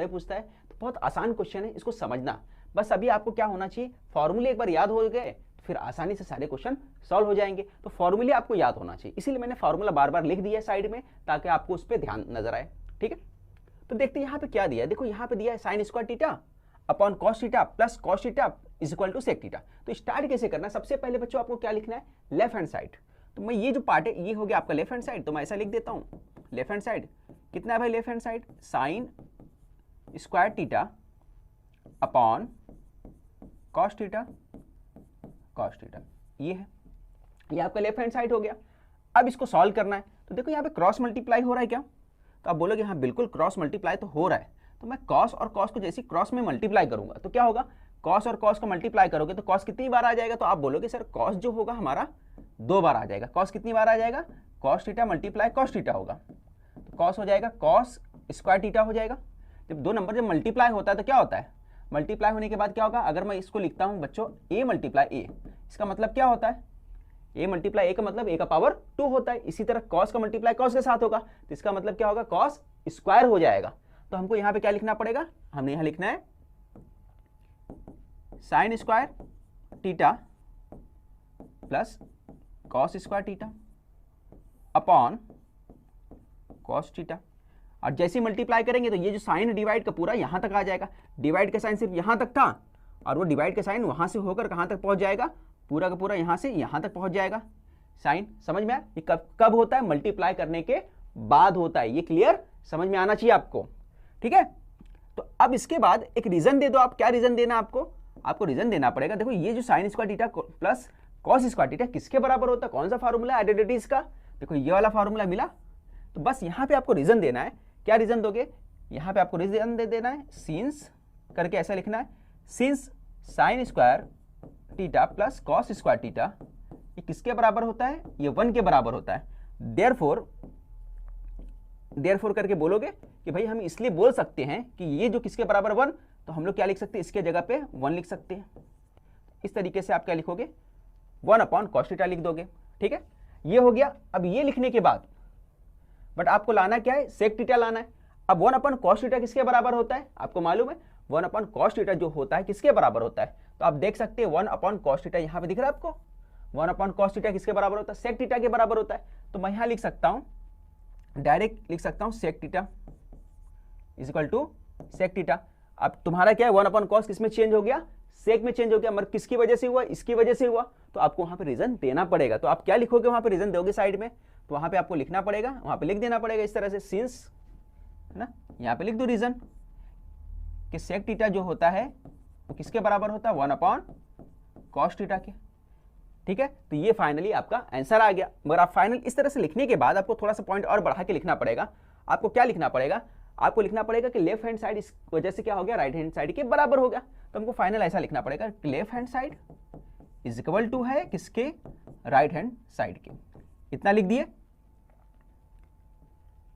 से पूछता है, तो बहुत आसान क्वेश्चन है, इसको समझना। बस अभी आपको क्या होना चाहिए, फॉर्मूले एक बार याद हो गए तो फिर आसानी से सारे क्वेश्चन सॉल्व हो जाएंगे। तो फॉर्मूले आपको याद होना चाहिए, इसीलिए मैंने फॉर्मूला बार बार लिख दिया साइड में ताकि आपको उस पर ध्यान नजर आए। ठीक है, तो देखते हैं यहाँ पे क्या दिया है। देखो यहाँ पे दिया है sine square theta upon cos theta plus cos theta is equal to sec theta. तो स्टार्ट कैसे करना है, सबसे पहले बच्चों आपको क्या लिखना है, लेफ्ट हैंड साइड। तो मैं ये जो पार्ट है ये हो गया आपका लेफ्ट हैंड साइड, तो मैं ऐसा लिख देता हूँ, लेफ्ट हैंड साइड कितना है भाई, left hand side sign square theta upon cos theta, cos theta ये है, ये आपका लेफ्ट हैंड साइड हो गया। अब इसको सॉल्व करना है, तो देखो यहाँ पे क्रॉस मल्टीप्लाई हो रहा है क्या, तो आप बोलोगे हाँ बिल्कुल क्रॉस मल्टीप्लाई तो हो रहा है। तो मैं कॉस और कॉस को जैसे क्रॉस में मल्टीप्लाई करूंगा तो क्या होगा, कॉस और कॉस को मल्टीप्लाई करोगे तो कॉस कितनी बार आ जाएगा, तो आप बोलोगे सर कॉस जो होगा हमारा 2 बार आ जाएगा। कॉस कितनी बार आ जाएगा, cos theta multiply cos theta होगा, तो कॉस हो जाएगा कॉस स्क्वायर थीटा हो जाएगा। जब दो नंबर जब मल्टीप्लाई होता है तो क्या होता है, मल्टीप्लाई होने के बाद क्या होगा, अगर मैं इसको लिखता हूं बच्चों a मल्टीप्लाई a, इसका मतलब क्या होता है, a मल्टीप्लाई a का मतलब a का पावर 2 होता है। इसी तरह cos का मल्टीप्लाई cos के साथ होगा, तो इसका मतलब क्या होगा, cos स्क्वायर हो जाएगा। तो हमको यहाँ पे क्या लिखना पड़ेगा, हमने यहाँ लिखना है sine square theta plus cos square theta upon cos theta. और जैसे ही मल्टीप्लाई करेंगे तो ये जो साइन डिवाइड का पूरा यहाँ तक आ जाएगा, डिवाइड का साइन सिर्फ यहाँ तक था और वो डिवाइड का साइन वहाँ से होकर कहाँ तक पहुँच जाएगा, पूरा का पूरा यहाँ से यहाँ तक पहुँच जाएगा। साइन समझ में आया, ये कब होता है, मल्टीप्लाई करने के बाद होता है। ये क्लियर समझ में आना चाहिए आपको, ठीक है। तो अब इसके बाद एक रीजन दे दो आप, क्या रीजन देना आपको रीजन देना पड़ेगा। देखो ये जो sign square theta plus cos square theta किसके बराबर होता है, कौन सा फार्मूला है आइडेंटिटीज का, देखो ये वाला फार्मूला मिला। तो बस यहाँ पे आपको रीजन देना है, क्या रीजन दोगे, यहाँ पे आपको रीजन दे देना है, सिंस करके ऐसा लिखना है, since sign square theta plus cos square theta ये किसके बराबर होता है, ये 1 के बराबर होता है। देयरफॉर करके बोलोगे कि भाई हम इसलिए बोल सकते हैं कि ये जो किसके बराबर 1, तो हम लोग क्या लिख सकते हैं, इसके जगह पे 1 लिख सकते हैं। इस तरीके से आप क्या लिखोगे, 1 अपॉन कॉस थीटा लिख दोगे, ठीक है। ये हो गया। अब ये लिखने के बाद बट आपको लाना क्या है, सेक थीटा लाना है। अब 1 अपॉन कॉस थीटा किसके बराबर होता है, आपको मालूम है 1 अपॉन कॉस थीटा जो होता है किसके बराबर होता है, तो आप देख सकते हैं 1 अपॉन कॉस थीटा यहाँ पे दिख रहा है आपको, 1 अपॉन कॉस थीटा किसके बराबर होता है, सेक थीटा के बराबर होता है। तो मैं यहाँ लिख सकता हूँ, डायरेक्ट लिख सकता हूँ sec theta is equal to sec theta. अब तुम्हारा क्या है, 1 अपॉन कॉस किस में चेंज हो गया, सेक में चेंज हो गया, मगर किसकी वजह से हुआ, इसकी वजह से हुआ। तो आपको वहां पे रीजन देना पड़ेगा। तो आप क्या लिखोगे, वहां पे रीजन दोगे साइड में, तो वहां पे आपको लिखना पड़ेगा, वहां पे लिख देना पड़ेगा इस तरह से, सिंस है ना, यहाँ पे लिख दो रीजन कि सेक थीटा जो होता है वो किसके बराबर होता है, 1 अपॉन कॉस थीटा के, ठीक है। तो ये फाइनली आपका आंसर आ गया। मगर आप फाइनल इस तरह से लिखने के बाद आपको थोड़ा सा पॉइंट और बढ़ा के लिखना पड़ेगा। आपको क्या लिखना पड़ेगा, आपको लिखना पड़ेगा कि लेफ्ट हैंड साइड इस वजह से क्या हो गया, राइट हैंड साइड के बराबर हो गया। तो हमको फाइनल ऐसा लिखना पड़ेगा कि left hand side is equal to है किसके, राइट हैंड साइड के। इतना लिख दिए।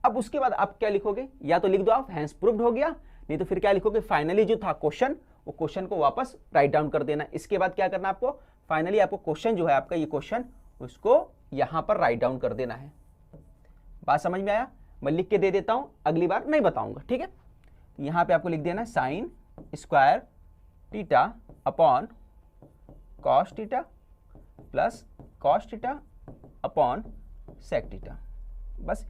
अब उसके बाद आप क्या लिखोगे, या तो लिख दो आप हैंस प्रूव्ड हो गया, नहीं तो फिर क्या लिखोगे, फाइनली जो था क्वेश्चन, वो क्वेश्चन को वापस राइट डाउन कर देना। इसके बाद क्या करना आपको, फाइनली आपको क्वेश्चन जो है आपका ये क्वेश्चन, उसको यहां पर राइट डाउन कर देना है। बात समझ में आया, मैं लिख के दे देता हूं, अगली बार नहीं बताऊंगा, ठीक है। यहां पे आपको लिख देना है sine square theta upon cos theta plus cos theta upon sec theta. बस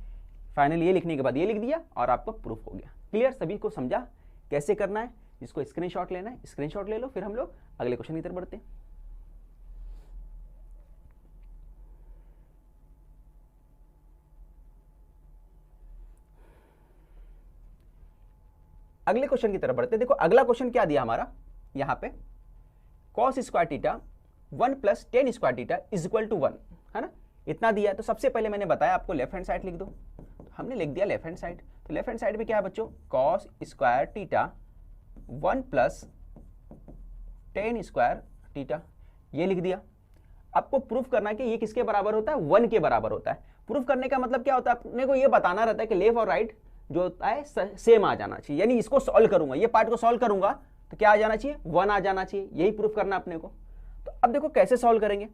फाइनली ये लिखने के बाद ये लिख दिया और आपको प्रूफ हो गया। क्लियर, सभी को समझा कैसे करना है। जिसको स्क्रीनशॉट लेना है स्क्रीनशॉट ले लो, फिर हम लोग अगले क्वेश्चन की तरफ बढ़ते हैं। अगले क्वेश्चन की तरफ बढ़ते हैं। देखो अगला क्वेश्चन क्या दिया हमारा, यहाँ पे cos square theta 1 plus tan square theta is equal to 1 है ना, इतना दिया है। तो सबसे पहले मैंने बताया आपको लेफ्ट हैंड साइड लिख दो, तो हमने लिख दिया लेफ्ट हैंड साइड। तो लेफ्ट हैंड साइड में क्या है बच्चों, cos square theta 1 plus tan square theta, ये लिख दिया। आपको प्रूफ करना है कि ये किसके बराबर होता है, 1 के बराबर होता है। प्रूफ करने का मतलब क्या होता है, अपने को ये बताना रहता है कि लेफ्ट और राइट जो होता है सेम आ जाना चाहिए। यानी इसको सॉल्व करूंगा, ये पार्ट को सॉल्व करूंगा तो क्या आ जाना चाहिए, 1 आ जाना चाहिए। यही प्रूफ करना अपने को। तो अब देखो कैसे सॉल्व करेंगे।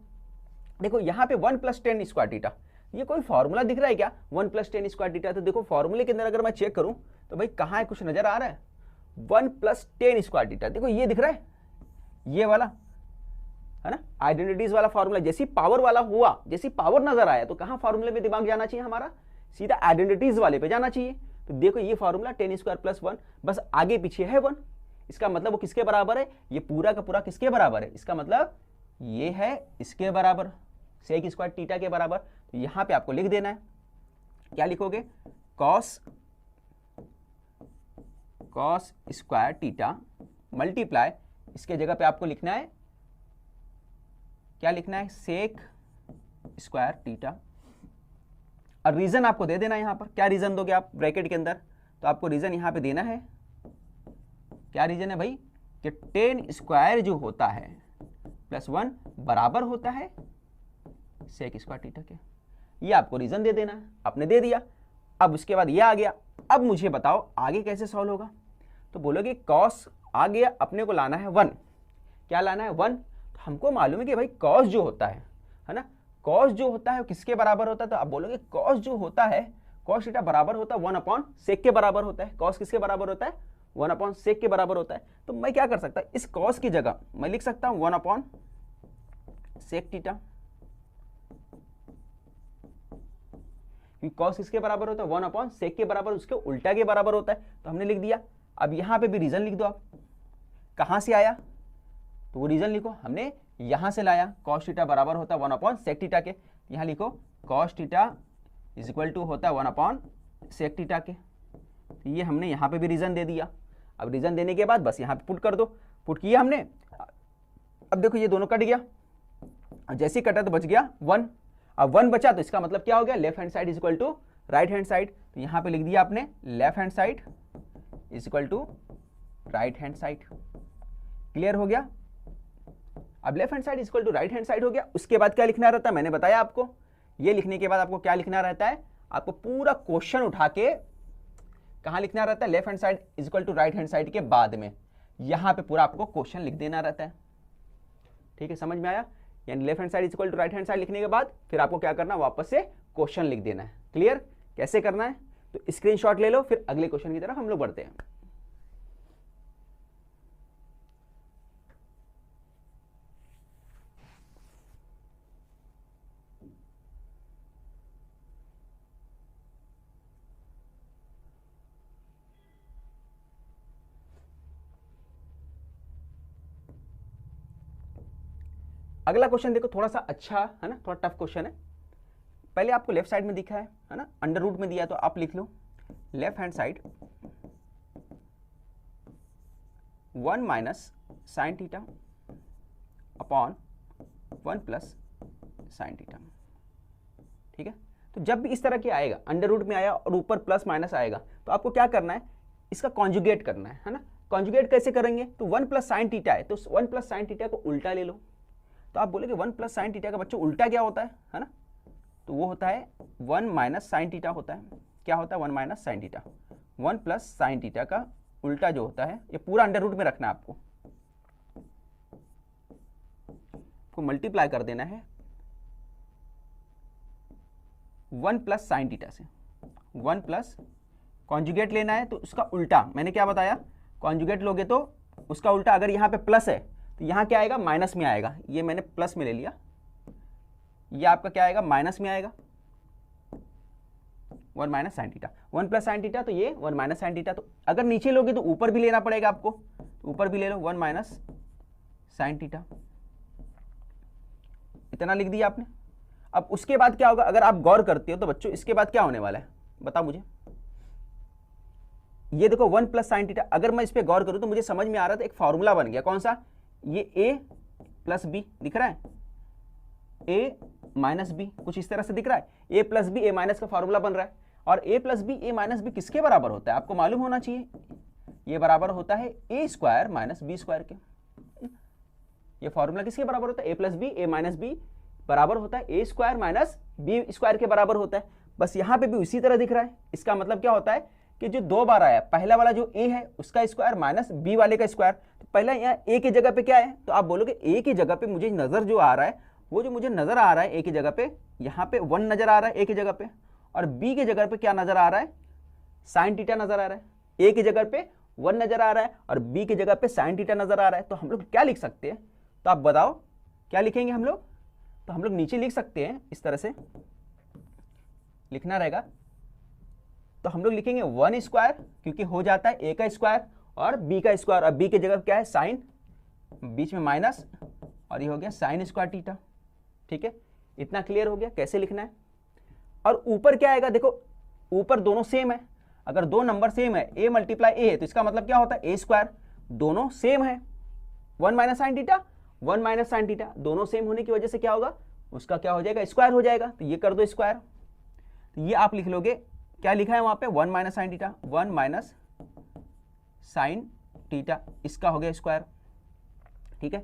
देखो यहाँ पे 1 प्लस टेन स्क्वायर थीटा, ये कोई फॉर्मूला दिख रहा है क्या, 1 प्लस टेन स्क्वायर थीटा। तो देखो फॉर्मूले के अंदर अगर मैं चेक करूं तो भाई कहाँ है, कुछ नजर आ रहा है। 1 प्लस टेन स्क्वायर थीटा। देखो ये दिख रहा है, ये वाला है ना आइडेंटिटीज वाला फॉर्मूला। जैसी पावर वाला हुआ, जैसी पावर नजर आया तो कहां फॉर्मूले में दिमाग जाना चाहिए हमारा, सीधा आइडेंटिटीज वाले पे जाना चाहिए। तो देखो ये फॉर्मूला टेन स्क्वायर प्लस 1, बस आगे पीछे है 1, इसका मतलब वो किसके बराबर है, ये पूरा का पूरा किसके बराबर है, इसका मतलब ये है इसके बराबर, सेक स्क्वायर थीटा के बराबर। तो यहां पे आपको लिख देना है, क्या लिखोगे, कॉस स्क्वायर थीटा मल्टीप्लाई, इसके जगह पे आपको लिखना है, क्या लिखना है, सेक स्क्वायर थीटा। और रीजन आपको दे देना है यहां पर, क्या रीजन दोगे आप ब्रैकेट के अंदर, तो आपको रीजन यहां पे देना है, क्या रीजन है भाई, कि टेन स्क्वायर जो होता है प्लस 1 बराबर होता है सेक स्क्वायर थीटा के। ये आपको रीजन दे देना है, आपने दे दिया। अब उसके बाद ये आ गया, अब मुझे बताओ आगे कैसे सॉल्व होगा। तो बोलोगे कॉस आ गया, अपने को लाना है 1, क्या लाना है 1। तो हमको मालूम है कि भाई कॉस जो होता है ना, कॉस जो होता है किसके बराबर होता है, तो आप बोलोगे कॉस जो होता है, कॉस थीटा बराबर होता है 1 अपॉन सेक के बराबर होता है। कॉस किसके बराबर होता है, 1 अपॉन सेक के बराबर होता है। तो मैं क्या कर सकता, इस कॉस की जगह मैं लिख सकता हूं 1 अपॉन सेक थीटा, क्योंकि कॉस किसके बराबर होता है, 1 अपॉन सेक के बराबर, उसके उल्टा के बराबर होता है। तो हमने लिख दिया। अब यहां पे भी रीजन लिख दो आप, कहां से आया, तो वो रीजन लिखो, हमने यहां से लाया, कॉस थीटा बराबर होता है 1 अपॉन सेक थीटा के। यहां लिखो cos theta is equal to होता है 1 अपॉन सेक थीटा के। तो ये हमने यहां पे भी रीजन दे दिया। अब रीजन देने के बाद बस यहां पे पुट कर दो, पुट किया हमने। अब देखो ये दोनों कट गया, जैसे ही कटा तो बच गया 1। अब 1 बचा तो इसका मतलब क्या हो गया, left hand side is equal to right hand side. तो यहां पे लिख दिया आपने left hand side is equal to right hand side. Clear हो गया। अब left hand side is equal to right hand side हो गया। उसके बाद क्या लिखना रहता है, मैंने बताया आपको, ये लिखने के बाद आपको क्या लिखना रहता है, आपको पूरा क्वेश्चन उठा के कहां लिखना रहता है, left hand side is equal to right hand side के बाद में यहां पे पूरा आपको क्वेश्चन लिख देना रहता है। ठीक है, समझ में आया। यानी left hand side is equal to right hand side लिखने के बाद फिर आपको क्या करना, वापस से क्वेश्चन लिख देना है। क्लियर, कैसे करना है, तो स्क्रीनशॉट ले लो, फिर अगले क्वेश्चन की तरफ हम लोग बढ़ते हैं। अगला क्वेश्चन देखो, थोड़ा सा अच्छा है ना, थोड़ा टफ क्वेश्चन है। पहले आपको लेफ्ट साइड में दिखा है ना, अंडर रूट में दिया, तो आप लिख लो left hand side 1 minus sine theta upon 1 plus sine theta. ठीक है, तो जब भी इस तरह के आएगा, अंडर रूट में आया और ऊपर प्लस माइनस आएगा, तो आपको क्या करना है, इसका कॉन्जुगेट करना है ना। कॉन्जुगेट कैसे करेंगे, तो 1 प्लस साइन थीटा है, तो 1 प्लस साइन थीटा को उल्टा ले लो। तो आप बोलेंगे 1 प्लस साइन थीटा का बच्चों उल्टा क्या होता है ना, तो वो होता है 1 माइनस साइन थीटा होता है। क्या होता है, 1 minus sine theta. 1 plus sine theta का उल्टा जो होता है, ये पूरा अंडर रूट में रखना है आपको मल्टीप्लाई कर देना है 1 प्लस साइन थीटा से। 1 प्लस कॉन्जुगेट लेना है, तो उसका उल्टा, मैंने क्या बताया, कॉन्जुगेट लोगे तो उसका उल्टा, अगर यहाँ पे प्लस है तो यहाँ क्या आएगा, माइनस में आएगा। ये मैंने प्लस में ले लिया, ये आपका क्या आएगा, माइनस में आएगा। 1 minus sine theta, 1 plus sine theta, तो ये 1 माइनस साइन थीटा। तो अगर नीचे लोगे तो ऊपर भी लेना पड़ेगा आपको, तो ऊपर भी ले लो 1 माइनस साइन थीटा। इतना लिख दिया आपने। अब उसके बाद क्या होगा, अगर आप गौर करते हो तो बच्चों इसके बाद क्या होने वाला है, बताओ मुझे। ये देखो 1 प्लस साइन थीटा, अगर मैं इस पर गौर करूं तो मुझे समझ में आ रहा था, एक फॉर्मूला बन गया। कौन सा, ये a प्लस बी दिख रहा है, a माइनस बी, कुछ इस तरह से दिख रहा है। a plus b a minus का फॉर्मूला बन रहा है, और a plus b a minus b किसके बराबर होता है, आपको मालूम होना चाहिए। ये बराबर होता है a square minus b square के। ये फॉर्मूला किसके बराबर होता है, a plus b a minus b बराबर होता है a square minus b square के बराबर होता है। बस यहां पे भी उसी तरह दिख रहा है। इसका मतलब क्या होता है कि जो 2 बार आया, पहला वाला जो a है उसका स्क्वायर माइनस b वाले का स्क्वायर। तो पहला यहाँ a की जगह पे क्या है, तो आप बोलोगे a की जगह पे मुझे नजर जो आ रहा है, वो जो मुझे नजर आ रहा है a की जगह पे, यहाँ पे 1 नजर आ रहा है a की जगह पे, और b की जगह पे क्या नजर आ रहा है, साइन थीटा नजर आ रहा है। a की जगह पे 1 नजर आ रहा है और b की जगह पे साइन थीटा नजर आ रहा है, तो हम लोग क्या लिख सकते हैं? तो आप बताओ क्या लिखेंगे हम लोग? तो हम लोग नीचे लिख सकते हैं, इस तरह से लिखना रहेगा। तो हम लोग लिखेंगे 1 स्क्वायर, क्योंकि हो जाता है a का स्क्वायर और b का स्क्वायर, और b की जगह क्या है साइन, बीच में माइनस, और ये हो गया साइन स्क्वायर थीटा। ठीक है, इतना क्लियर हो गया कैसे लिखना है। और ऊपर क्या आएगा? देखो ऊपर दोनों सेम है, अगर दो नंबर सेम है, a मल्टीप्लाई a है, तो इसका मतलब क्या होता है? a स्क्वायर, दोनों सेम है, 1 minus sine theta, 1 minus sine theta, दोनों सेम होने की वजह से क्या होगा? उसका क्या हो जाएगा? स्क्वायर हो जाएगा। तो ये कर दो स्क्वायर, तो ये आप लिख लोगे, क्या लिखा है वहां पे? 1 minus sine theta, 1 minus sine theta, इसका हो गया स्क्वायर। ठीक है,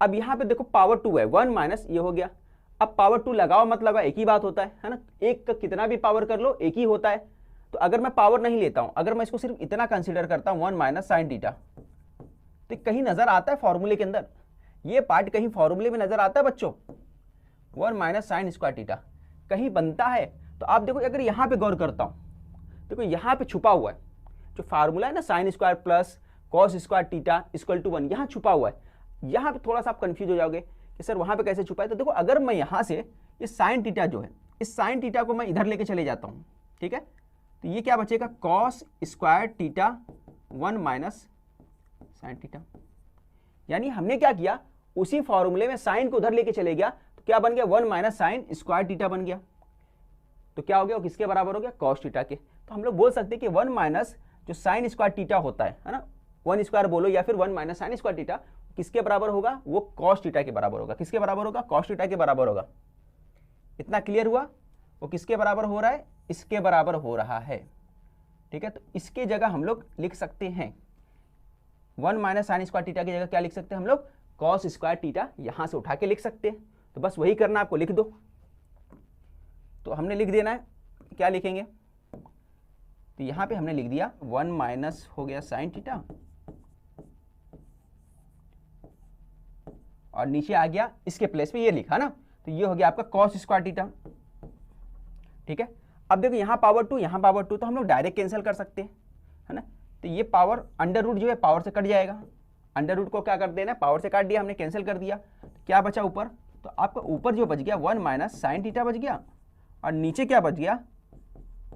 अब यहां पे देखो पावर 2 है, 1 माइनस ये हो गया। अब पावर 2 लगाओ मत लगाओ एक ही बात होता है ना, एक का कितना भी पावर कर लो एक ही होता है। तो अगर मैं पावर नहीं लेता हूं, अगर मैं इसको सिर्फ इतना कंसीडर करता हूं 1 माइनस साइन थीटा, तो कहीं नजर आता है फॉर्मूले के अंदर, ये पार्ट कहीं फॉर्मूले में नजर आता है बच्चों? 1 माइनस साइन स्क्वायर थीटा कहीं बनता है? तो आप देखो अगर यहां पे गौर करता हूं, देखो यहां पे छुपा हुआ है जो फार्मूला है ना, sine square plus cos square theta equal to 1, यहां छुपा हुआ है। यहां पे थोड़ा सा आप कंफ्यूज हो जाओगे कि सर वहां पे कैसे छुपा है। तो देखो अगर मैं यहां से ये साइन थीटा जो है, इस साइन थीटा को मैं इधर लेके चले जाता हूं, ठीक है, तो ये क्या बचेगा? Cos square theta 1 minus sine theta. यानी हमने क्या किया, उसी फॉर्मूले में साइन को उधर लेके चले गया, तो क्या बन गया? 1 माइनस साइन स्क्वायर थीटा बन गया। तो क्या हो गया? वो किसके बराबर हो गया? कॉस थीटा के। तो हम लोग बोल सकते हैं कि 1 माइनस जो साइन स्क्वायर थीटा होता है ना, 1 स्क्वायर बोलो या फिर 1 माइनस साइन स्क्वायर थीटा, किसके बराबर होगा? वो कॉस थीटा के बराबर होगा। किसके बराबर होगा? कॉस थीटा के बराबर होगा। इतना क्लियर हुआ? वो किसके बराबर हो रहा है? इसके बराबर हो रहा है। ठीक है, तो इसके जगह हम लोग लिख सकते हैं 1 माइनस साइन स्क्वायर थीटा की जगह क्या लिख सकते हैं हम लोग? कॉस स्क्वायर थीटा, यहां से उठा के लिख सकते हैं। तो बस वही करना, आपको लिख दो। तो हमने लिख देना है, क्या लिखेंगे? तो यहां पे हमने लिख दिया 1 माइनस हो गया साइन थीटा, और नीचे आ गया इसके प्लेस पे ये लिखा ना, तो ये हो गया आपका कॉस स्क्वायर थीटा। ठीक है, अब देखो यहाँ पावर 2, यहाँ पावर 2, तो हम लोग डायरेक्ट कैंसिल कर सकते हैं, है ना। तो ये पावर अंडर रूट जो है पावर से कट जाएगा, अंडर रूट को क्या कर देना है? पावर से काट दिया हमने, कैंसिल कर दिया। तो क्या बचा ऊपर? तो आपका ऊपर जो बच गया 1 माइनस साइन थीटा बच गया, और नीचे क्या बच गया?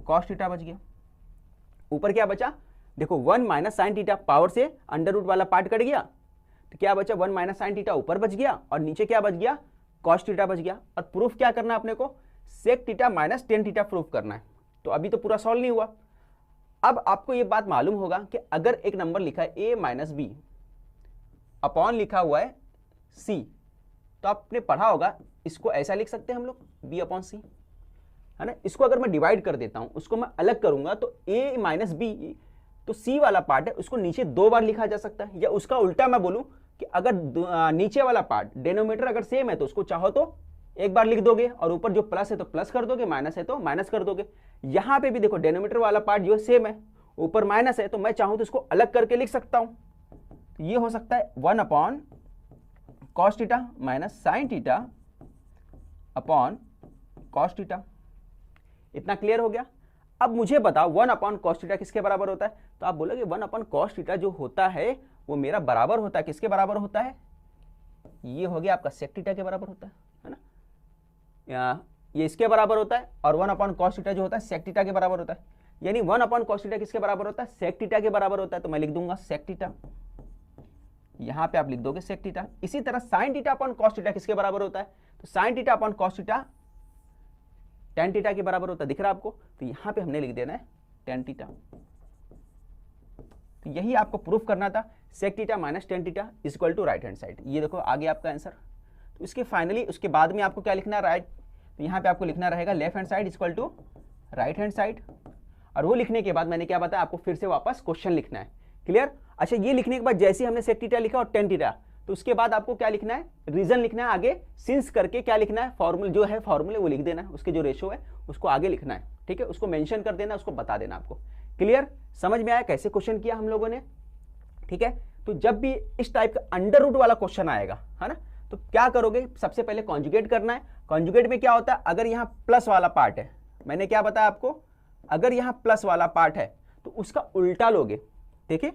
कॉस थीटा बच गया। ऊपर क्या बचा? देखो 1 माइनस साइन थीटा, पावर से अंडर रूट वाला पार्ट कट गया, तो क्या बचा? 1 माइनस साइन थीटा ऊपर बच गया, और नीचे क्या बच गया? कॉस थीटा बच गया। और प्रूफ क्या करना है अपने को? Sec theta minus tan theta proof करना है। तो अभी तो पूरा सॉल्व नहीं हुआ। अब आपको ये बात मालूम होगा कि अगर एक नंबर लिखा है a माइनस बी अपॉन लिखा हुआ है c, तो आपने पढ़ा होगा इसको ऐसा लिख सकते हैं हम लोग b अपॉन c, है ना। इसको अगर मैं डिवाइड कर देता हूं, उसको मैं अलग करूंगा, तो a माइनस बी, तो c वाला पार्ट है उसको नीचे 2 बार लिखा जा सकता है। या उसका उल्टा मैं बोलूं कि अगर नीचे वाला पार्ट डिनोमिनेटर अगर सेम है तो उसको चाहो तो एक बार लिख दोगे, और ऊपर जो प्लस है तो प्लस कर दोगे, माइनस है तो माइनस कर दोगे। यहां पे भी देखो डिनोमिनेटर वाला पार्ट जो है सेम है, ऊपर माइनस है, तो मैं चाहूं तो इसको अलग करके लिख सकता हूं। तो ये हो सकता है 1 upon cos theta minus sine theta upon cos theta. इतना क्लियर हो गया? अब मुझे बताओ 1 अपॉन कॉस थीटा किसके बराबर होता है? तो आप बोलोगे 1 अपॉन कॉस थीटा जो होता है वो मेरा बराबर होता है, किसके बराबर होता है? ये हो गया आपका सेक थीटा के बराबर होता है ना। ये इसके बराबर होता है, और 1 अपॉन कॉस थीटा जो होता है सेक थीटा के बराबर होता है। यानी 1 अपॉन कॉस थीटा किसके बराबर होता है? सेक थीटा के बराबर होता है। तो मैं लिख दूंगा सेक थीटा, यहां पे आप लिख दोगे सेक थीटा। इसी तरह sine theta upon cos theta किसके बराबर होता है? तो sine theta upon cos theta tan theta के बराबर होता है, दिख रहा है आपको? तो यहां पे हमने लिख देना है टेन थीटा। तो यही आपको प्रूफ करना था, sec theta minus tan theta equal to right hand side. ये देखो आगे आपका आंसर। तो इसके फाइनली उसके बाद में आपको क्या लिखना है? राइट, तो यहाँ पे आपको लिखना रहेगा left hand side equal to right hand side. और वो लिखने के बाद मैंने क्या बताया आपको, फिर से वापस क्वेश्चन लिखना है। क्लियर? अच्छा, ये लिखने के बाद जैसे हमने सेक थीटा लिखा और टेन थीटा, तो उसके बाद आपको क्या लिखना है? रीजन लिखना है आगे, सिंस करके क्या लिखना है? फॉर्मूले जो है फॉर्मूले वो लिख देना है, उसके जो रेशो है उसको आगे लिखना है। ठीक है, उसको मेंशन कर देना, उसको बता देना आपको। क्लियर? समझ में आया कैसे क्वेश्चन किया हम लोगों ने? ठीक है, तो जब भी इस टाइप का अंडर रूट वाला क्वेश्चन आएगा, है ना, तो क्या करोगे? सबसे पहले कॉन्जुगेट करना है। कॉन्जुगेट में क्या होता है? अगर यहाँ प्लस वाला पार्ट है, मैंने क्या बताया आपको, अगर यहाँ प्लस वाला पार्ट है तो उसका उल्टा लोगे। देखिए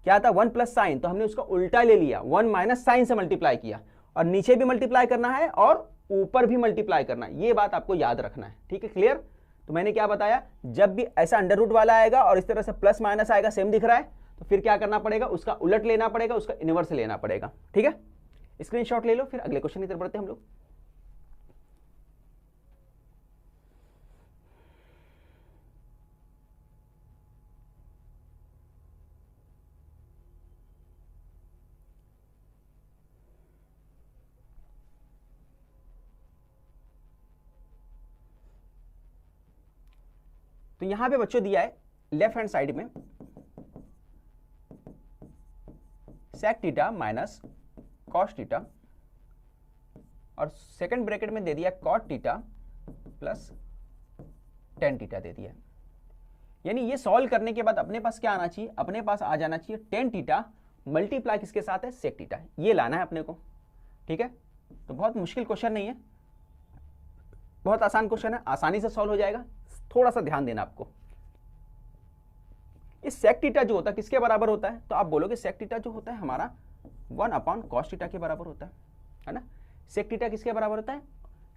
क्या था 1 प्लस साइन, तो हमने उसका उल्टा ले लिया, 1 माइनस साइन से मल्टीप्लाई किया, और नीचे भी मल्टीप्लाई करना है और ऊपर भी मल्टीप्लाई करना है, ये बात आपको याद रखना है। ठीक है, क्लियर। तो मैंने क्या बताया, जब भी ऐसा अंडर रूट वाला आएगा और इस तरह से प्लस माइनस आएगा, सेम दिख रहा है, तो फिर क्या करना पड़ेगा, उसका उलट लेना पड़ेगा, उसका इनवर्स लेना पड़ेगा। ठीक है, स्क्रीनशॉट ले लो, फिर अगले क्वेश्चन की तरफ बढ़ते हैं हम लोग। तो यहां पे बच्चों दिया है लेफ्ट हैंड साइड में sec theta minus cos theta, और सेकंड ब्रैकेट में दे दिया cot theta plus tan theta दे दिया। यानी ये सॉल्व करने के बाद अपने पास क्या आना चाहिए, अपने पास आ जाना चाहिए टेन थीटा मल्टीप्लाई किसके साथ है, सेक थीटा, ये लाना है अपने को। ठीक है, तो बहुत मुश्किल क्वेश्चन नहीं है, बहुत आसान क्वेश्चन है, आसानी से सॉल्व हो जाएगा। थोड़ा सा ध्यान देना आपको। इस सेक थीटा जो होता है किसके बराबर होता है, तो आप बोलोगे सेक थीटा जो होता है हमारा 1 अपॉन कॉस थीटा के बराबर होता है ना। सेक थीटा किसके बराबर होता है,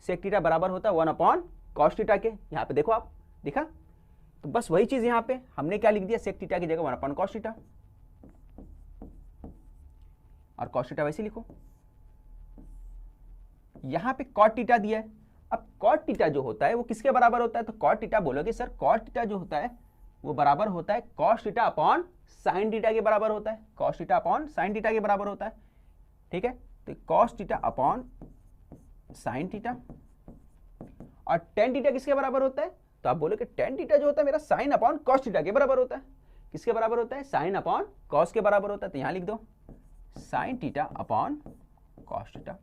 सेक थीटा बराबर होता है 1 अपॉन कॉस थीटा के। यहाँ पे देखो आप, दिखा, तो बस वही चीज यहाँ पे हमने क्या लिख दिया, सेक थीटा की जगह 1 अपॉन कॉस थीटा, और कॉस थीटा वैसे लिखो। यहाँ पे कॉट थीटा दिया है। अब कॉट थीटा जो होता है वो किसके बराबर होता है, तो कॉट थीटा बोलोगे सर कॉट थीटा जो होता है वो बराबर होता है cos theta upon sine theta के बराबर होता है, cos theta upon sine theta के बराबर होता है। ठीक है, तो cos theta upon sine theta, और टेन थीटा किसके बराबर होता है, तो आप बोलोगे टेन थीटा जो होता है मेरा साइन अपॉन कॉस थीटा के बराबर होता है। किसके बराबर होता है, साइन अपॉन कॉस के बराबर होता है, तो यहां लिख दो sign theta upon cos theta.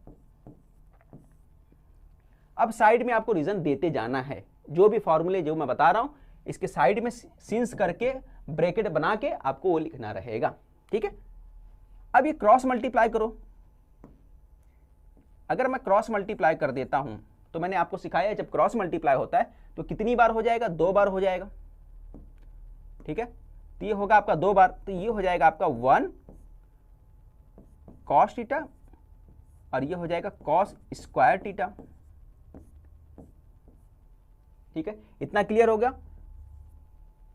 अब साइड में आपको रीजन देते जाना है, जो भी फॉर्मूले जो मैं बता रहा हूं इसके साइड में सीन्स करके ब्रैकेट बना के आपको वो लिखना रहेगा। ठीक है, अब ये क्रॉस मल्टीप्लाई करो। अगर मैं क्रॉस मल्टीप्लाई कर देता हूं तो मैंने आपको सिखाया है जब क्रॉस मल्टीप्लाई होता है तो कितनी बार हो जाएगा, 2 बार हो जाएगा। ठीक है, तो ये होगा आपका 2 बार, तो ये हो जाएगा आपका 1 कॉस थीटा, और ये हो जाएगा कॉस स्क्वायर थीटा। ठीक है, इतना क्लियर हो गया।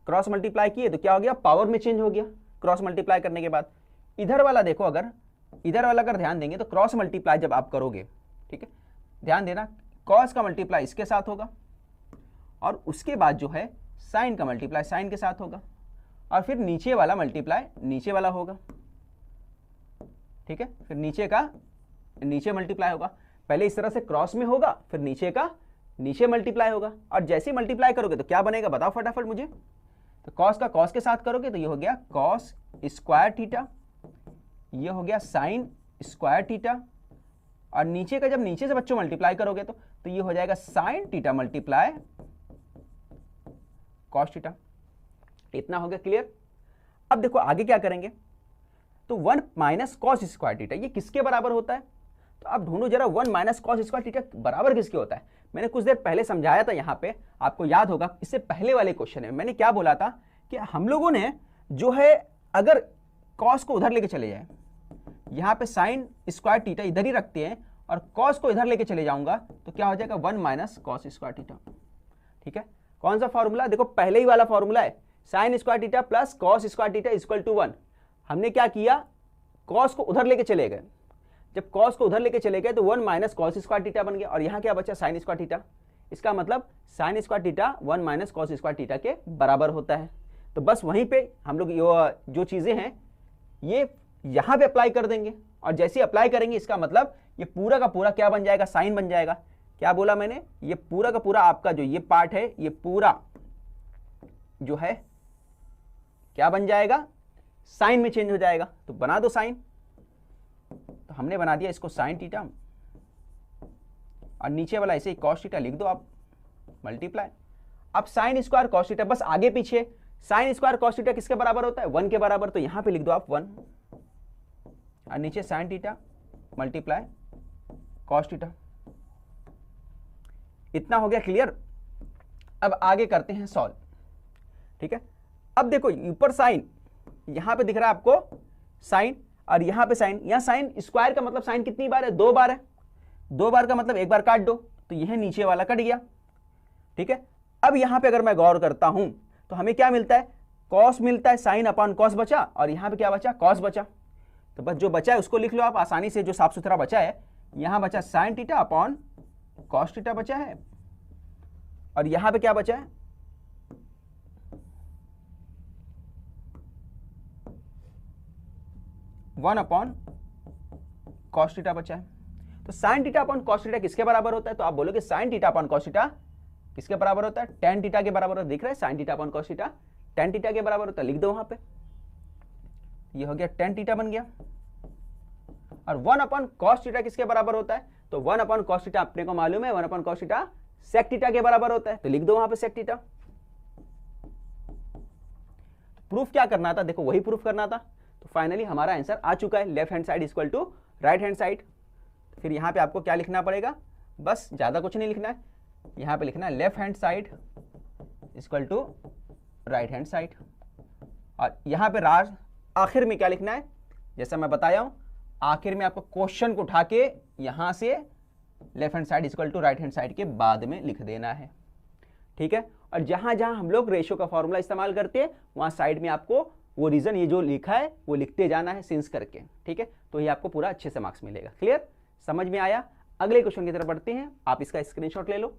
क्रॉस मल्टीप्लाई किए तो क्या हो गया, पावर में चेंज हो गया क्रॉस मल्टीप्लाई करने के बाद। इधर वाला देखो, अगर इधर वाला अगर ध्यान देंगे तो क्रॉस मल्टीप्लाई जब आप करोगे, ठीक है, ध्यान देना, कॉस का मल्टीप्लाई इसके साथ होगा, और उसके बाद जो है साइन का मल्टीप्लाई साइन के साथ होगा, और फिर नीचे वाला मल्टीप्लाई नीचे वाला होगा। ठीक है, फिर नीचे का नीचे मल्टीप्लाई होगा। पहले इस तरह से क्रॉस में होगा, फिर नीचे का नीचे मल्टीप्लाई होगा, और जैसे ही मल्टीप्लाई करोगे तो क्या बनेगा बताओ फटाफट मुझे। तो कॉस का कॉस के साथ करोगे तो ये हो गया कॉस स्क्वायर थीटा, ये हो गया साइन स्क्वायर थीटा, और नीचे का जब नीचे से बच्चों मल्टीप्लाई करोगे तो ये हो जाएगा sine theta multiply cos theta. इतना हो गया क्लियर। अब देखो आगे क्या करेंगे, तो 1 माइनस कॉस स्क्वायर थीटा ये किसके बराबर होता है, तो आप ढूंढो जरा 1 माइनस कॉस स्क्वायर थीटा बराबर किसके होता है। मैंने कुछ देर पहले समझाया था यहाँ पे, आपको याद होगा, इससे पहले वाले क्वेश्चन में मैंने क्या बोला था कि हम लोगों ने जो है अगर कॉस को उधर लेके चले जाए, यहाँ पे साइन स्क्वायर थीटा इधर ही रखते हैं और कॉस को इधर लेके चले जाऊंगा तो क्या हो जाएगा 1 माइनस कॉस स्क्वायर थीटा। ठीक है, कौन सा फॉर्मूला, देखो पहले ही वाला फॉर्मूला है, sine square theta plus cos square theta equal to 1। हमने क्या किया, कॉस को उधर लेके चले गए, जब कॉस को उधर लेके चले गए तो 1 माइनस कॉस स्क्वायर थीटा बन गया, और यहाँ क्या बचा साइन स्क्वायर थीटा। इसका मतलब sign square theta 1 minus cos square theta के बराबर होता है। तो बस वहीं पे हम लोग जो चीजें हैं ये यहाँ पे अप्लाई कर देंगे, और जैसे ही अप्लाई करेंगे इसका मतलब ये पूरा का पूरा क्या बन जाएगा, साइन बन जाएगा। क्या बोला मैंने, ये पूरा का पूरा आपका जो ये पार्ट है ये पूरा जो है क्या बन जाएगा, साइन में चेंज हो जाएगा। तो बना दो साइन, तो हमने बना दिया इसको साइन थीटा, और नीचे वाला ऐसे ही कॉस थीटा लिख दो आप मल्टीप्लाई। अब साइन स्क्वायर कॉस थीटा, बस आगे पीछे साइन स्क्वायर कॉस थीटा किसके बराबर होता है, 1 के बराबर, तो यहां पे लिख दो आप 1, और नीचे sine theta multiply cos theta. इतना हो गया क्लियर। अब आगे करते हैं सॉल्व। ठीक है, अब देखो ऊपर साइन यहां पे दिख रहा है आपको साइन, और यहां पे साइन, यहां साइन स्क्वायर का मतलब साइन कितनी बार है, 2 बार है, 2 बार का मतलब एक बार काट दो, तो यह नीचे वाला कट गया, ठीक है। अब यहां पे अगर मैं गौर करता हूं तो हमें क्या मिलता है, कॉस मिलता है, साइन अपॉन कॉस बचा, और यहां पे क्या बचा, कॉस बचा। तो बस जो बचा है उसको लिख लो आप आसानी से, जो साफ सुथरा बचा है, यहां बचा sign theta upon cos theta बचा है, और यहां पे क्या बचा है, वन अपॉन कॉस थीटा बचा है। तो sine theta upon cos theta किसके बराबर होता है, तो आप बोलोगे sign theta upon cos theta किसके बराबर होता है, टेन थीटा के बराबर होता है। दिख रहा है sign theta upon cos theta tan theta के बराबर होता है, लिख दो वहां पे, ये हो गया टेन थीटा बन गया। और वन अपॉन कॉस थीटा किसके बराबर होता है, तो वन अपॉन कॉस थीटा अपने को मालूम है, one upon cos theta sec theta के बराबर होता है, तो लिख दो वहां पे सेक थीटा। प्रूफ क्या करना था, देखो वही प्रूफ करना था। तो फाइनली हमारा आंसर आ चुका है, left hand side equal to right hand side. फिर यहां पे आपको क्या लिखना पड़ेगा, बस ज्यादा कुछ नहीं लिखना है, यहां पे लिखना है left hand side equal to right hand side. और यहां पे आखिर में क्या लिखना है, जैसा मैं बताया हूं, आखिर में आपको क्वेश्चन को उठा के यहां से left hand side equal to right hand side के बाद में लिख देना है, ठीक है। और जहां जहां हम लोग रेशियो का फॉर्मूला इस्तेमाल करते हैं वहां साइड में आपको वो रीजन, ये जो लिखा है वो लिखते जाना है सिंस करके, ठीक है। तो ये आपको पूरा अच्छे से मार्क्स मिलेगा। क्लियर, समझ में आया। अगले क्वेश्चन की तरफ बढ़ते हैं, आप इसका स्क्रीनशॉट ले लो।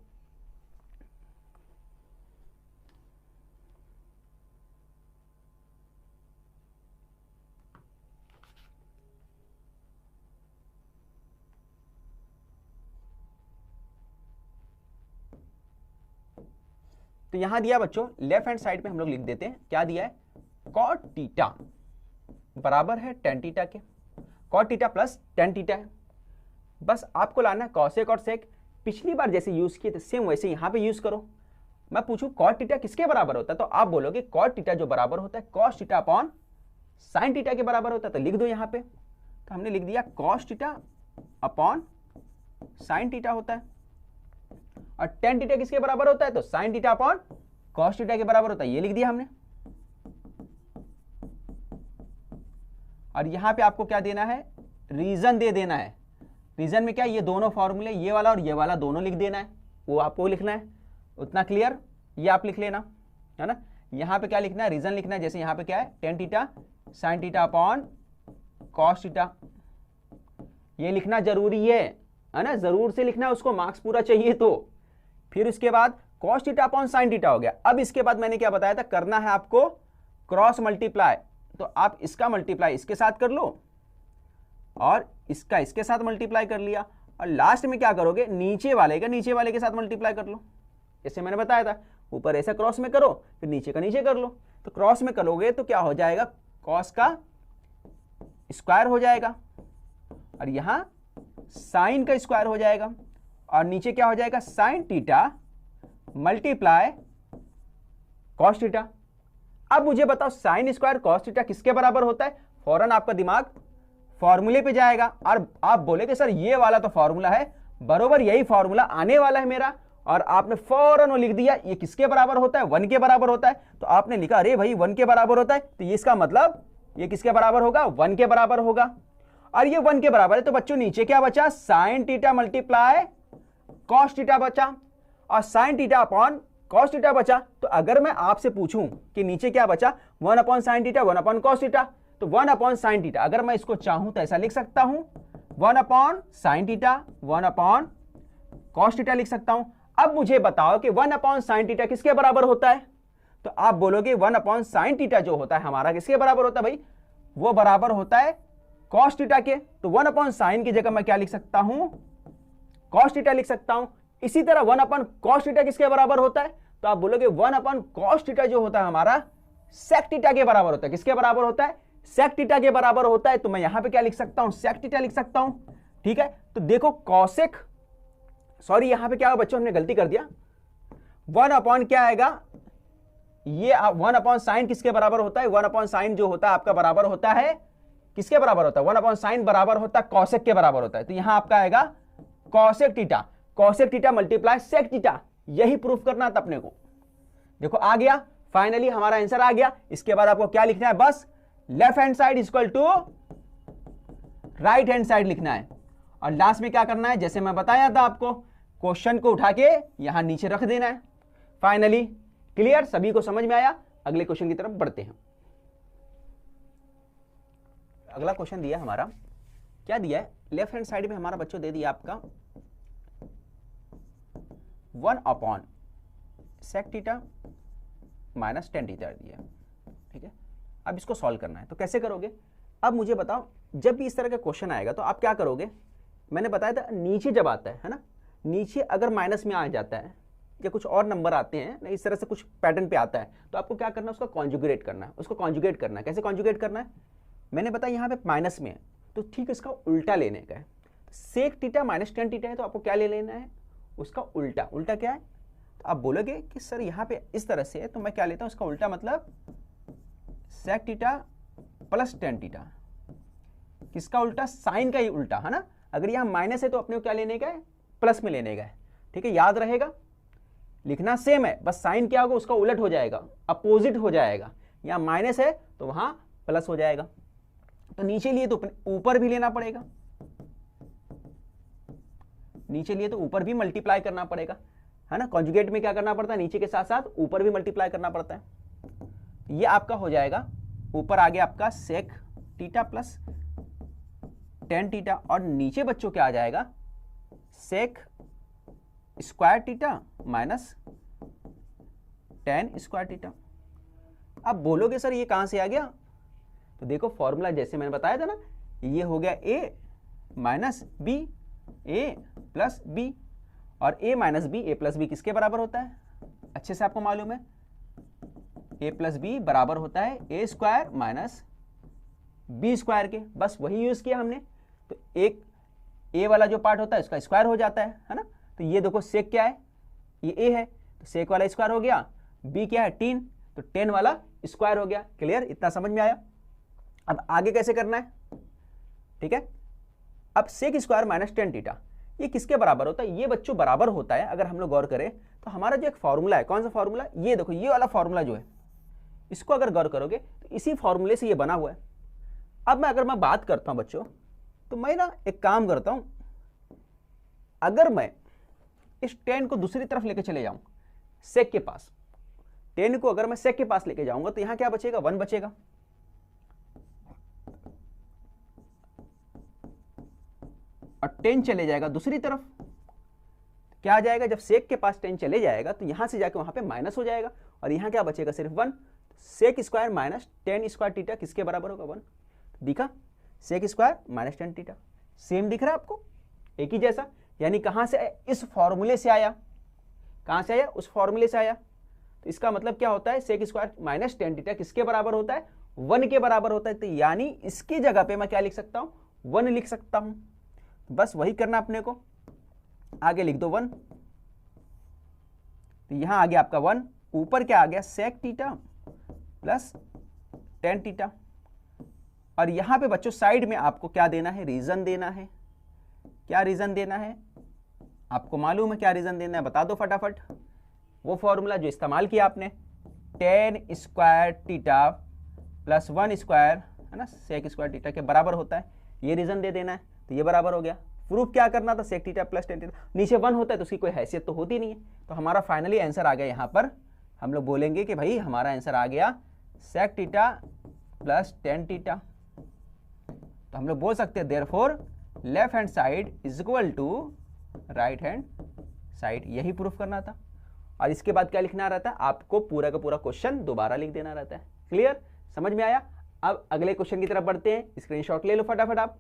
तो यहां दिया बच्चों, लेफ्ट हैंड साइड पे हम लोग लिख देते हैं, क्या दिया है, कॉट थीटा बराबर है टेन थीटा के, cot theta plus tan theta है। बस आपको लाना है कॉसेक और सेक, पिछली बार जैसे यूज किए थे सेम वैसे यहां पे यूज करो। मैं पूछूं कॉट थीटा किसके बराबर होता है, तो आप बोलोगे कॉट थीटा जो बराबर होता है cos theta upon sine theta के बराबर होता है, तो लिख दो यहां पे। तो हमने लिख दिया cos theta upon sine theta होता है, और टेन थीटा किसके बराबर होता है, तो sine theta upon cos theta के बराबर होता है, ये लिख दिया हमने। और यहां पे आपको क्या देना है, रीजन दे देना है। रीजन में क्या, ये दोनों फॉर्मूले, ये वाला और ये वाला दोनों लिख देना है, वो आपको लिखना है। उतना क्लियर, ये आप लिख लेना, है ना। यहां पे क्या लिखना है, रीजन लिखना है। जैसे यहां पे क्या है, tan theta sine theta upon cos theta, ये लिखना जरूरी है ना, जरूर से लिखना है, उसको मार्क्स पूरा चाहिए। तो फिर उसके बाद cos theta upon sine theta हो गया। अब इसके बाद मैंने क्या बताया था, करना है आपको क्रॉस मल्टीप्लाई, तो आप इसका मल्टीप्लाई इसके साथ कर लो और इसका इसके साथ मल्टीप्लाई कर लिया, और लास्ट में क्या करोगे, नीचे वाले का नीचे वाले के साथ मल्टीप्लाई कर लो। जैसे मैंने बताया था, ऊपर ऐसा क्रॉस में करो, फिर नीचे का नीचे कर लो। तो क्रॉस में करोगे तो क्या हो जाएगा, कॉस का स्क्वायर हो जाएगा, और यहां साइन का स्क्वायर हो जाएगा, और नीचे क्या हो जाएगा, sine theta multiply cos theta. अब मुझे बताओ साइन स्क्वायर कॉस थीटा किसके बराबर होता है, फौरन आपका दिमाग फॉर्मूले पे जाएगा और आप बोलेगे सर ये वाला तो फॉर्मूला है, बरोबर यही फॉर्मूला आने वाला है मेरा, और आपने फौरन वो लिख दिया ये किसके बराबर होता है, 1 के बराबर होता है। तो आपने लिखा अरे भाई 1 के बराबर होता है, तो ये इसका मतलब ये किसके बराबर होगा, 1 के बराबर होगा, और ये 1 के बराबर है। तो बच्चों नीचे क्या बचा, sine theta multiply cos theta बचा, और sign theta upon cos theta बचा। तो अगर मैं आपसे पूछूं कि नीचे क्या बचा, 1 upon sine theta 1 upon cos theta, तो 1 अपॉन साइन थीटा अगर मैं इसको चाहूं तो ऐसा लिख सकता हूं, 1 upon sine theta 1 upon cos theta लिख सकता हूं। अब मुझे बताओ कि 1 अपॉन साइन थीटा किसके बराबर होता है, तो आप बोलोगे 1 अपॉन साइन थीटा जो होता है हमारा किसके बराबर होता है भाई, वो बराबर होता है कॉस थीटा के। तो 1 अपॉन साइन की जगह मैं क्या लिख सकता हूं, कॉस थीटा लिख सकता हूं। इसी तरह 1 अपॉन कॉस थीटा किसके बराबर होता है, तो आप बोलोगे 1 अपॉन कॉस थीटा जो होता है हमारा सेक थीटा के बराबर होता है। किसके बराबर होता है, सेक थीटा के बराबर होता है। तो मैं यहां पे क्या लिख सकता हूं, सेक थीटा लिख सकता हूं, ठीक है। तो देखो कॉसेक, सॉरी यहां पे क्या हुआ बच्चों, हमने गलती कर दिया, 1 अपॉन क्या आएगा, ये 1 अपॉन साइन किसके बराबर होता है, 1 अपॉन साइन जो होता है आपका बराबर होता है किसके बराबर होता है, 1 अपॉन साइन बराबर होता है कॉसेक के बराबर होता है। तो यहां आपका आएगा cosec theta, cosec theta multiply sec theta, यही प्रूफ करना था अपने को। देखो आ गया, फाइनली हमारा आंसर आ गया। इसके बाद आपको क्या लिखना है, बस left hand side equal to right hand side लिखना है। और लास्ट में क्या करना है, जैसे मैं बताया था आपको, क्वेश्चन को उठा के यहां नीचे रख देना है। फाइनली क्लियर, सभी को समझ में आया। अगले क्वेश्चन की तरफ बढ़ते हैं। अगला क्वेश्चन दिया हमारा, क्या दिया है, लेफ्ट हैंड साइड में हमारा बच्चों दे दिया आपका 1/sec theta minus tan theta दिया है। ठीक है, अब इसको सॉल्व करना है, तो कैसे करोगे। अब मुझे बताओ, जब भी इस तरह का क्वेश्चन आएगा तो आप क्या करोगे। मैंने बताया था नीचे जब आता है ना, नीचे अगर माइनस में आ जाता है या कुछ और नंबर आते हैं, इस तरह से कुछ पैटर्न पे आता है, तो आपको क्या करना है, उसका कॉन्जुगेट करना है। उसको कॉन्जुगेट करना है, कैसे कॉन्जुगेट करना है, मैंने बताया यहाँ पे माइनस में है तो ठीक इसका उल्टा लेने का है। Sec theta minus tan theta है तो आपको क्या ले लेना है, उसका उल्टा। उल्टा क्या है, तो आप बोलोगे कि सर यहाँ पे इस तरह से है तो मैं क्या लेता हूँ, इसका उल्टा मतलब sec theta plus tan theta. किसका उल्टा, साइन का ही उल्टा है ना। अगर यहाँ माइनस है तो अपने को क्या लेने का है, प्लस में लेने का है। ठीक है, याद रहेगा, लिखना सेम है, बस साइन क्या होगा, उसका उलट हो जाएगा, अपोजिट हो जाएगा। यहाँ माइनस है तो वहां प्लस हो जाएगा। तो नीचे लिए तो ऊपर भी लेना पड़ेगा, नीचे लिए तो ऊपर भी मल्टीप्लाई करना पड़ेगा, है ना। कॉन्जुगेट में क्या करना पड़ता है, नीचे के साथ साथ ऊपर भी मल्टीप्लाई करना पड़ता है। ये आपका हो जाएगा, ऊपर आ गया आपका sec theta plus tan theta, और नीचे बच्चों क्या आ जाएगा, sec square theta minus tan square theta. अब बोलोगे सर ये कहां से आ गया, तो देखो फॉर्मूला जैसे मैंने बताया था ना, ये हो गया a minus b, a plus b, और a minus b, a plus b किसके बराबर होता है, अच्छे से आपको मालूम है, a प्लस बी बराबर होता है a square minus b square के। बस वही यूज किया हमने, तो एक a वाला जो पार्ट होता है उसका स्क्वायर हो जाता है ना। तो ये देखो सेक क्या है, ये a है तो सेक वाला स्क्वायर हो गया, b क्या है 10, तो 10 वाला स्क्वायर हो गया। क्लियर, इतना समझ में आया। अब आगे कैसे करना है, ठीक है। अब sec square minus tan theta ये किसके बराबर होता है, ये बच्चों बराबर होता है, अगर हम लोग गौर करें तो हमारा जो एक फॉर्मूला है, कौन सा फॉर्मूला, ये देखो ये वाला फॉर्मूला जो है, इसको अगर गौर करोगे तो इसी फॉर्मूले से ये बना हुआ है। अब अगर मैं बात करता हूं बच्चों, तो मैं ना एक काम करता हूं, अगर मैं इस tan को दूसरी तरफ लेके चले जाऊं, सेक के पास, tan को अगर मैं सेक के पास लेके जाऊंगा तो यहां क्या बचेगा, 1 बचेगा। और 10 चले जाएगा दूसरी तरफ, क्या आ जाएगा, जब सेक के पास 10 चले जाएगा तो यहां से जाके वहां पे माइनस हो जाएगा, और यहां क्या बचेगा, सिर्फ 1। Sec square minus tan square theta किसके बराबर होगा, 1। दिखा, sec square minus tan theta same दिख रहा है आपको, एक ही जैसा। यानी कहां से, इस फॉर्मूले से आया, कहां से आया, उस फॉर्मूले से आया। तो इसका मतलब क्या होता है, sec square minus tan theta किसके बराबर होता है, 1 के बराबर होता है। तो यानी इसकी जगह पे मैं क्या लिख सकता हूं, 1 लिख सकता हूं। बस वही करना अपने को, आगे लिख दो 1, तो यहां आ गया आपका 1, ऊपर क्या आ गया, sec theta plus tan theta, और यहां पे बच्चों साइड में आपको क्या देना है, रीजन देना है। क्या रीजन देना है, आपको मालूम है क्या रीजन देना है, बता दो फटाफट। वो फॉर्मूला जो इस्तेमाल किया आपने, tan square theta plus 1 square, है ना, सेक स्क्वायर थीटा के बराबर होता है, ये रीजन दे देना है। तो ये बराबर हो गया। प्रूफ क्या करना था, sec theta plus tan theta, नीचे 1 होता है तो उसकी कोई हैसियत तो होती नहीं है। तो हमारा फाइनली आंसर आ गया, यहां पर हम लोग बोलेंगे कि भाई हमारा आंसर आ गया sec theta plus tan theta. तो हम लोग बोल सकते हैं therefore left hand side is equal to right hand side. यही प्रूफ करना था। और इसके बाद क्या लिखना रहता है, आपको पूरा का पूरा क्वेश्चन दोबारा लिख देना रहता है। क्लियर, समझ में आया। अब अगले क्वेश्चन की तरफ बढ़ते हैं, स्क्रीनशॉट ले लो फटाफट आप।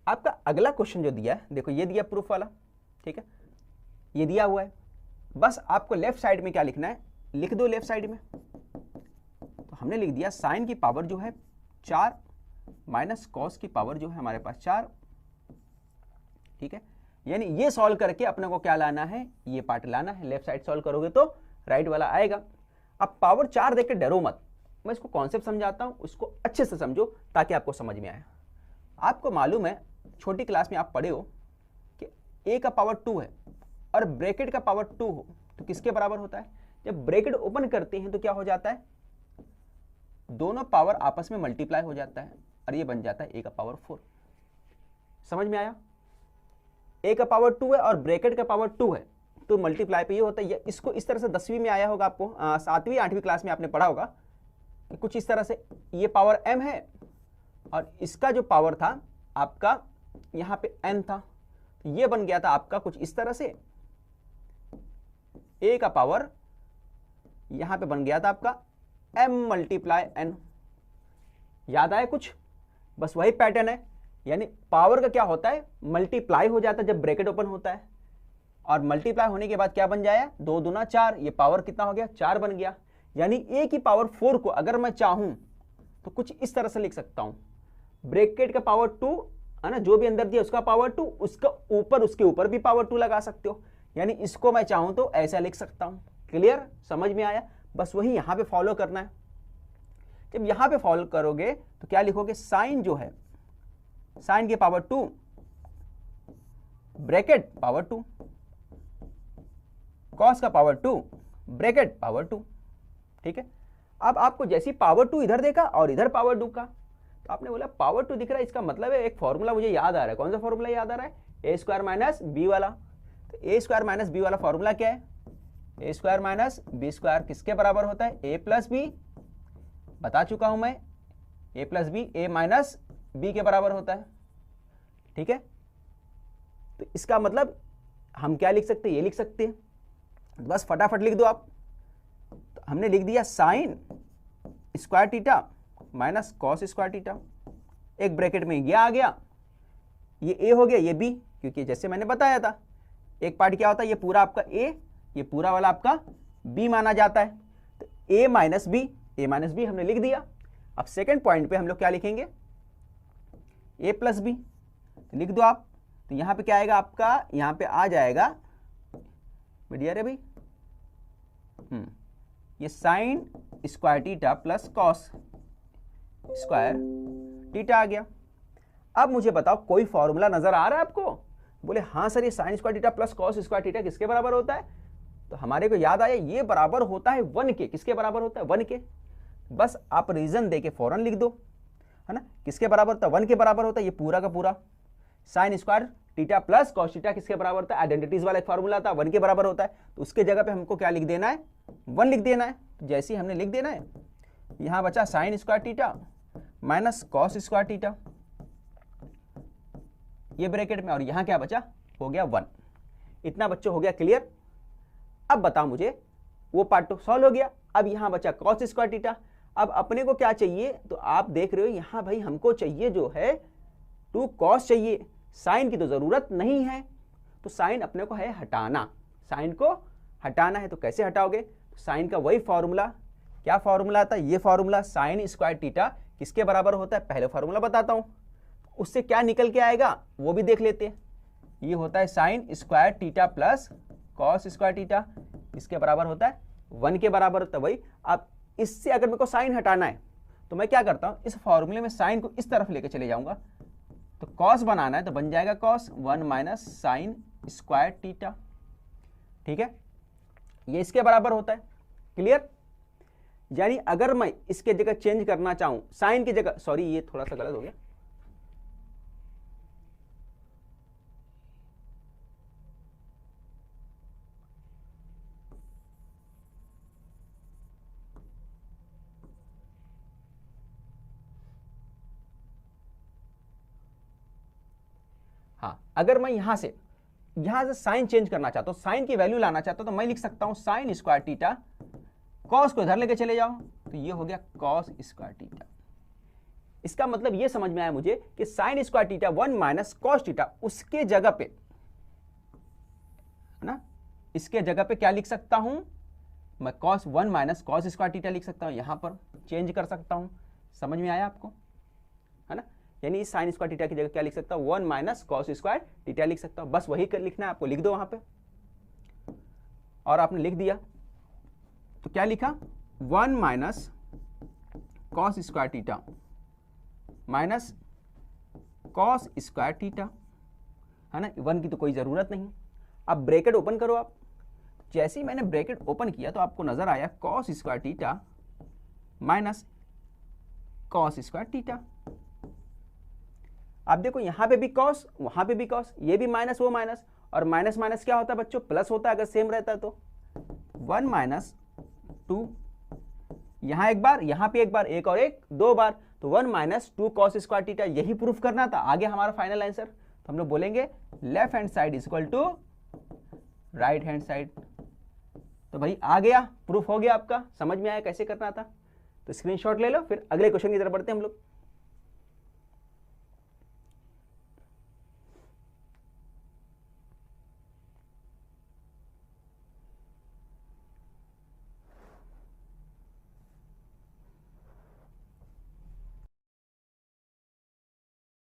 आपका अगला क्वेश्चन जो दिया है, देखो ये दिया प्रूफ वाला, ठीक है, ये दिया हुआ है। बस आपको लेफ्ट साइड में क्या लिखना है, लिख दो लेफ्ट साइड में। तो हमने लिख दिया साइन की पावर जो है 4 माइनस कॉस की पावर जो है हमारे पास 4, ठीक है। यानी ये सॉल्व करके अपने को क्या लाना है, ये पार्ट लाना है। लेफ्ट साइड सॉल्व करोगे तो राइट वाला आएगा। अब पावर 4 देख के डरो मत, मैं इसको कॉन्सेप्ट समझाता हूं, उसको अच्छे से समझो ताकि आपको समझ में आए। आपको मालूम है छोटी क्लास में आप पढ़े हो कि a का पावर 2 है और ब्रैकेट का पावर 2 हो तो किसके बराबर होता है? जब ब्रैकेट ओपन करते हैं तो क्या हो जाता है, दोनों पावर आपस में मल्टीप्लाई हो जाता है और ये बन जाता है a का पावर 4। समझ में आया? a का पावर 2 है और ब्रैकेट का पावर 2 है तो मल्टीप्लाई पे ये होता है। इसको इस तरह से 10वीं में आया होगा आपको, 7वीं 8वीं क्लास में आपने पढ़ा होगा कि कुछ इस तरह से ये पावर m है और इसका जो पावर था आपका यहाँ पे n था, तो ये बन गया था आपका कुछ इस तरह से, a का पावर यहाँ पे बन गया था आपका m मल्टीप्लाई n। याद आया कुछ? बस वही पैटर्न है, यानी पावर का क्या होता है, मल्टीप्लाई हो जाता है जब ब्रैकेट ओपन होता है और मल्टीप्लाई होने के बाद क्या बन जाए, 2 दूना 4, ये पावर कितना हो गया, 4 बन गया। यानी a की पावर 4 को अगर मैं चाहूं तो कुछ इस तरह से लिख सकता हूं, ब्रैकेट का पावर 2 है ना, जो भी अंदर दिया उसका पावर 2, उसका ऊपर उसके ऊपर भी पावर 2 लगा सकते हो, यानी इसको मैं चाहूं तो ऐसा लिख सकता हूं। क्लियर? समझ में आया? बस वही यहां पे फॉलो करना है। जब यहां पे फॉलो करोगे तो क्या लिखोगे, साइन जो है, साइन के पावर 2, ब्रैकेट पावर 2, कॉस का पावर 2, ब्रैकेट पावर 2। ठीक है? अब आपको जैसी पावर 2 इधर देखा और इधर पावर 2 का, तो आपने बोला पावर 2 दिख रहा है, इसका मतलब है एक फॉर्मूला मुझे याद आ रहा है। कौन सा फॉर्मूला याद आ रहा है? ए स्क्वायर माइनस बी वाला। तो ए स्क्वायर माइनस बी वाला फॉर्मूला क्या है? ए स्क्वायर माइनस बी स्क्वायर किसके बराबर होता है? ए प्लस बी। बता चुका हूं मैं, ए plus b a minus B के बराबर होता है। ठीक है? तो इसका मतलब हम क्या लिख सकते हैं, ये लिख सकते हैं, बस फटाफट लिख दो आप। तो हमने लिख दिया sign square theta minus cos square theta, एक ब्रैकेट में ये आ गया, ये ए हो गया, ये बी, क्योंकि जैसे मैंने बताया था एक पार्ट क्या होता है, ये पूरा आपका ए, ये पूरा वाला आपका बी माना जाता है। तो ए माइनस बी हमने लिख दिया। अब सेकंड पॉइंट पे हम लोग क्या लिखेंगे, ए प्लस बी, तो लिख दो आप। तो यहां पे क्या आएगा आपका, यहां पे आ जाएगा बढ़िया रे भाई, ये sine square theta plus cos square theta आ गया। अब मुझे बताओ कोई फॉर्मूला नजर आ रहा है आपको? बोले हाँ सर, ये sine square theta plus cos square theta किसके बराबर होता है? तो हमारे को याद आया, ये बराबर होता है 1 के। किसके बराबर होता है? 1 के। बस आप रीजन देके फौरन लिख दो, है ना, किसके बराबर होता है? 1 के बराबर होता है। ये पूरा का पूरा sign square theta plus cos theta किसके बराबर होता है? आइडेंटिटीज वाला एक फॉर्मूला था, 1 के बराबर होता है। तो उसके जगह पे हमको क्या लिख देना है? 1 लिख देना है। जैसे ही हमने लिख देना है, यहां बचा sign square theta minus cos square theta, ये ब्रैकेट में, और यहां क्या बचा, हो गया 1। इतना बच्चों हो गया क्लियर? अब बताओ मुझे, वो पार्ट तो सॉल्व हो गया। अब यहां बचा कॉस स्क्वायर थीटा। अब अपने को क्या चाहिए, तो आप देख रहे हो यहां भाई हमको चाहिए जो है 2 कॉस चाहिए, साइन की तो जरूरत नहीं है। तो साइन अपने को है हटाना, साइन को हटाना है। तो कैसे हटाओगे? साइन का वही फॉर्मूला, क्या फॉर्मूला आता है? ये फॉर्मूला साइन स्क्वायर थीटा किसके बराबर होता है? पहले फॉर्मूला बताता हूं, उससे क्या निकल के आएगा वो भी देख लेते हैं। ये होता है sine square theta plus cos square theta, इसके बराबर होता है 1 के बराबर होता है वही। अब इससे अगर मेरे को साइन हटाना है तो मैं क्या करता हूं, इस फॉर्मूले में साइन को इस तरफ लेके चले जाऊंगा। तो कॉस बनाना है तो बन जाएगा cos 1 minus sign square theta. ठीक है? ये इसके बराबर होता है। क्लियर? यानी अगर मैं इसके जगह चेंज करना चाहूं, साइन की जगह, सॉरी ये थोड़ा सा गलत हो गया, हाँ, अगर मैं यहां से साइन चेंज करना चाहता हूं, साइन की वैल्यू लाना चाहता हूं, तो मैं लिख सकता हूं साइन स्क्वायर थीटा, कॉस को इधर लेके चले जाओ तो ये हो गया कॉस स्क्वायर थीटा। इसका मतलब ये समझ में आया मुझे कि sign square theta 1 minus cos theta, उसके जगह पे ना, इसके जगह पे क्या लिख सकता हूं मैं, cos 1 minus cos square theta लिख सकता हूं, यहां पर चेंज कर सकता हूं। समझ में आया आपको? है ना? यानी साइन स्क्वायर थीटा की जगह क्या लिख सकता हूं, 1 माइनस कॉस स्क्वायर थीटा लिख सकता हूं। बस वही कर लिखना है आपको, लिख दो वहां पे। और आपने लिख दिया तो क्या लिखा, 1 minus cos square theta minus cos square theta, है ना, 1 की तो कोई ज़रूरत नहीं। अब ब्रैकेट ओपन करो आप, जैसे ही मैंने ब्रैकेट ओपन किया तो आपको नजर आया cos square theta minus cos square theta. आप देखो यहां पे भी कॉस, वहां पे भी कॉस, ये भी माइनस वो माइनस, और माइनस माइनस क्या होता है बच्चों, प्लस होता है अगर सेम रहता है तो। 1 माइनस 2, यहां एक बार, यहां पे एक बार, एक और एक, 2 बार, तो 1 माइनस 2 कॉस स्क्वायर थीटा, यही प्रूफ करना था। आगे हमारा फाइनल आंसर, तो हम लोग बोलेंगे left hand side is equal to right hand side. तो भाई आ गया, प्रूफ हो गया आपका, समझ में आया कैसे करना था। तो स्क्रीनशॉट ले लो, फिर अगले क्वेश्चन की तरफ बढ़ते हैं हम लोग।